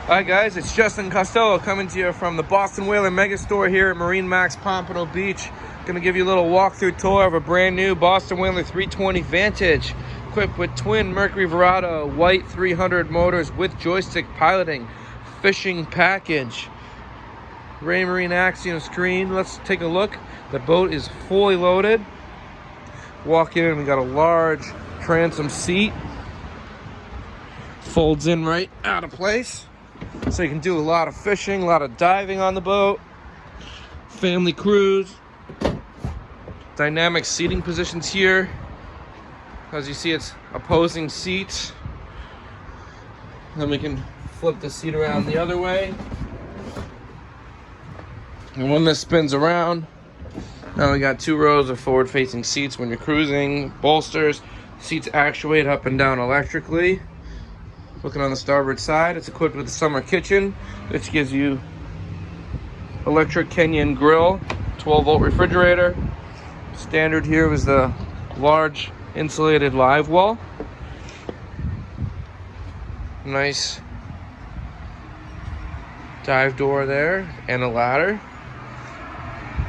Hi guys, it's Justin Costello coming to you from the Boston Whaler Mega Store here at Marinemax Pompano Beach. Gonna give you a little walkthrough tour of a brand new Boston Whaler 320 Vantage, equipped with twin Mercury Verado white 300 motors with joystick piloting, fishing package, Raymarine Axiom screen. Let's take a look. The boat is fully loaded. Walk in, we got a large transom seat. Folds in right out of place. So you can do a lot of fishing, a lot of diving on the boat. Family cruise. Dynamic seating positions here. As you see, it's opposing seats. Then we can flip the seat around the other way. And when this spins around, now we got two rows of forward-facing seats when you're cruising. Bolsters. Seats actuate up and down electrically. Looking on the starboard side, it's equipped with a summer kitchen, which gives you electric Kenyan grill, 12-volt refrigerator. Standard here was the large insulated live well. Nice dive door there and a ladder.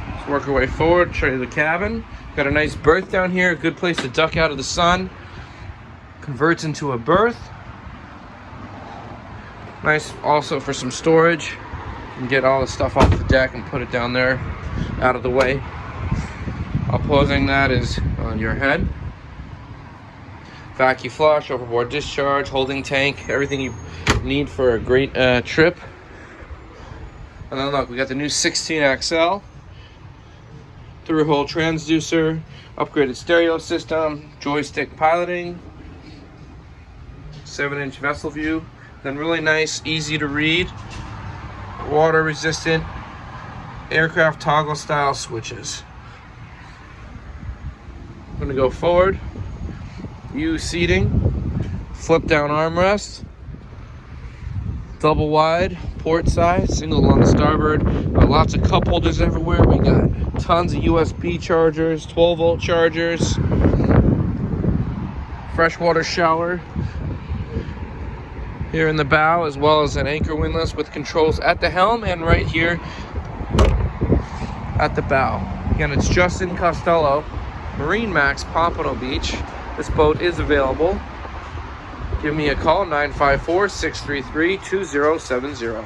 Let's work our way forward, show you the cabin. Got a nice berth down here, a good place to duck out of the sun. Converts into a berth. Nice also for some storage. You can get all the stuff off the deck and put it down there out of the way. Opposing that is on your head. Vacuum flush, overboard discharge, holding tank, everything you need for a great trip. And then look, we got the new 16XL. Through-hole transducer, upgraded stereo system, joystick piloting, 7-inch vessel view. Then really nice, easy to read, water resistant, aircraft toggle style switches. I'm gonna go forward, U seating, flip down armrest, double wide, port side, single on the starboard, lots of cup holders everywhere. We got tons of USB chargers, 12-volt chargers, freshwater shower here in the bow, as well as an anchor windlass with controls at the helm and right here at the bow. Again, it's Justin Costello, Marinemax Pompano Beach. This boat is available. Give me a call, 954-633-2070.